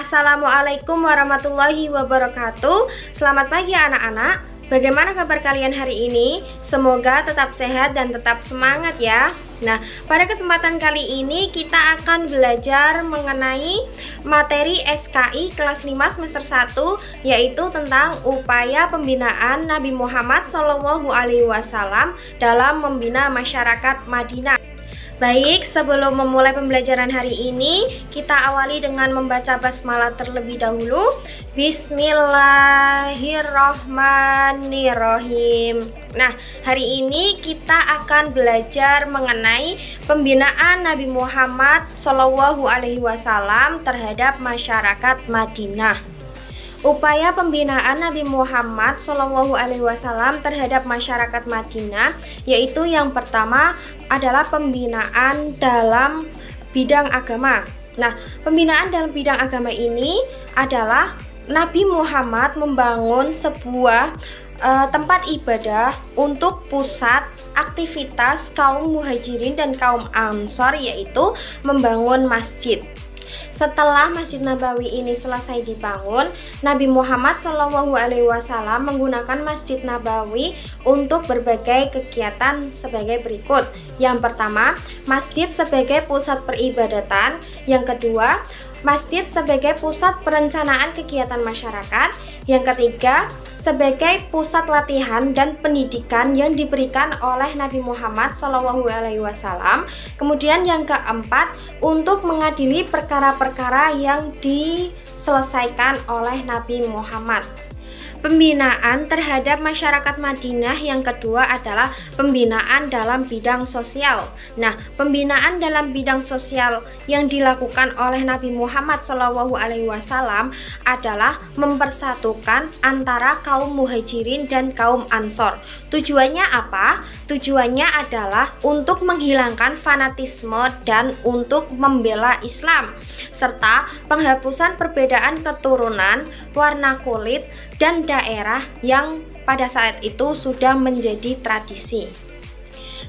Assalamualaikum warahmatullahi wabarakatuh. Selamat pagi anak-anak. Bagaimana kabar kalian hari ini? Semoga tetap sehat dan tetap semangat ya. Nah, pada kesempatan kali ini kita akan belajar mengenai materi SKI kelas 5 semester 1, yaitu tentang upaya pembinaan Nabi Muhammad SAW dalam membina masyarakat Madinah. Baik, sebelum memulai pembelajaran hari ini, kita awali dengan membaca basmalah terlebih dahulu. Bismillahirrohmanirrohim. Nah, hari ini kita akan belajar mengenai pembinaan Nabi Muhammad SAW terhadap masyarakat Madinah. Upaya pembinaan Nabi Muhammad SAW terhadap masyarakat Madinah, yaitu yang pertama adalah pembinaan dalam bidang agama. Nah, pembinaan dalam bidang agama ini adalah Nabi Muhammad membangun sebuah tempat ibadah untuk pusat aktivitas kaum muhajirin dan kaum ansor, yaitu membangun masjid. Setelah Masjid Nabawi ini selesai dibangun, Nabi Muhammad SAW menggunakan Masjid Nabawi untuk berbagai kegiatan sebagai berikut. Yang pertama, masjid sebagai pusat peribadatan. Yang kedua, masjid sebagai pusat perencanaan kegiatan masyarakat. Yang ketiga, sebagai pusat latihan dan pendidikan yang diberikan oleh Nabi Muhammad SAW. Kemudian yang keempat, untuk mengadili perkara-perkara yang diselesaikan oleh Nabi Muhammad. Pembinaan terhadap masyarakat Madinah yang kedua adalah pembinaan dalam bidang sosial. Nah, pembinaan dalam bidang sosial yang dilakukan oleh Nabi Muhammad SAW adalah mempersatukan antara kaum muhajirin dan kaum ansor. Tujuannya apa? Tujuannya adalah untuk menghilangkan fanatisme dan untuk membela Islam, serta penghapusan perbedaan keturunan, warna kulit, dan daerah yang pada saat itu sudah menjadi tradisi.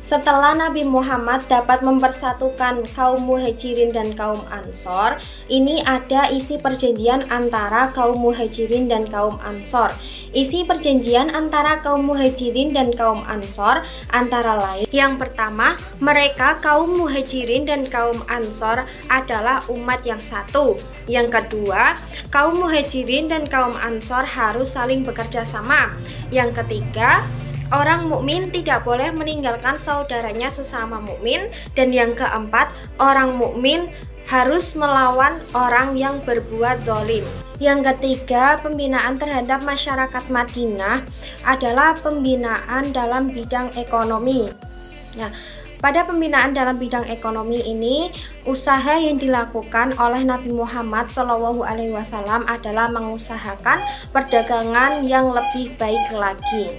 Setelah Nabi Muhammad dapat mempersatukan kaum muhajirin dan kaum ansor, ini ada isi perjanjian antara kaum muhajirin dan kaum ansor. Isi perjanjian antara kaum muhajirin dan kaum ansor antara lain: yang pertama, mereka kaum muhajirin dan kaum ansor adalah umat yang satu. Yang kedua, kaum muhajirin dan kaum ansor harus saling bekerja sama. Yang ketiga, orang mukmin tidak boleh meninggalkan saudaranya sesama mukmin. Dan yang keempat, orang mukmin harus melawan orang yang berbuat zalim. Yang ketiga, pembinaan terhadap masyarakat Madinah adalah pembinaan dalam bidang ekonomi. Nah, pada pembinaan dalam bidang ekonomi ini, usaha yang dilakukan oleh Nabi Muhammad SAW adalah mengusahakan perdagangan yang lebih baik lagi.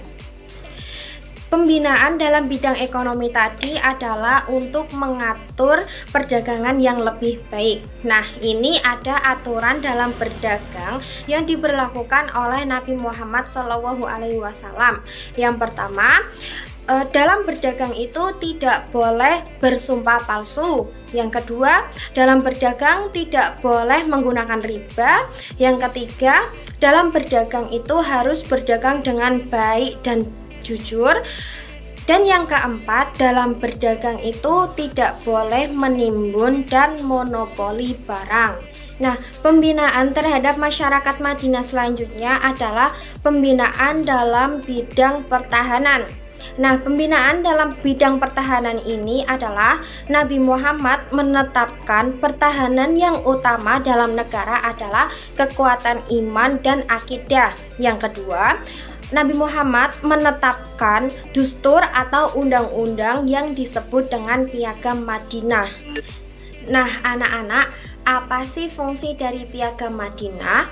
Pembinaan dalam bidang ekonomi tadi adalah untuk mengatur perdagangan yang lebih baik. Nah, ini ada aturan dalam berdagang yang diberlakukan oleh Nabi Muhammad SAW. Yang pertama, dalam berdagang itu tidak boleh bersumpah palsu. Yang kedua, dalam berdagang tidak boleh menggunakan riba. Yang ketiga, dalam berdagang itu harus berdagang dengan baik dan jujur. Dan yang keempat, dalam berdagang itu tidak boleh menimbun dan monopoli barang. Nah, pembinaan terhadap masyarakat Madinah selanjutnya adalah pembinaan dalam bidang pertahanan. Nah, pembinaan dalam bidang pertahanan ini adalah Nabi Muhammad menetapkan pertahanan yang utama dalam negara adalah kekuatan iman dan akidah. Yang kedua, Nabi Muhammad menetapkan dustur atau undang-undang yang disebut dengan Piagam Madinah. Nah, anak-anak, apa sih fungsi dari Piagam Madinah?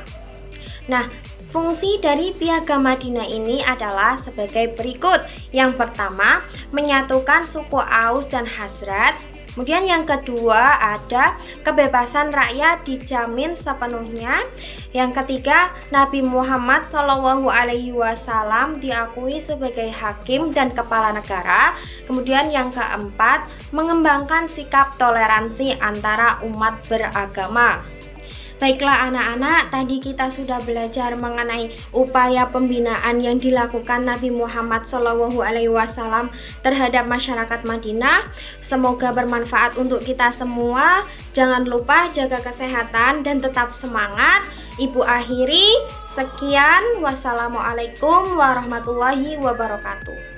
Nah, fungsi dari Piagam Madinah ini adalah sebagai berikut. Yang pertama, menyatukan suku Aus dan Khazraj. Kemudian yang kedua, ada kebebasan rakyat dijamin sepenuhnya. Yang ketiga, Nabi Muhammad SAW diakui sebagai hakim dan kepala negara. Kemudian yang keempat, mengembangkan sikap toleransi antara umat beragama. Baiklah anak-anak, tadi kita sudah belajar mengenai upaya pembinaan yang dilakukan Nabi Muhammad SAW terhadap masyarakat Madinah. Semoga bermanfaat untuk kita semua. Jangan lupa jaga kesehatan dan tetap semangat. Ibu akhiri, sekian. Wassalamualaikum warahmatullahi wabarakatuh.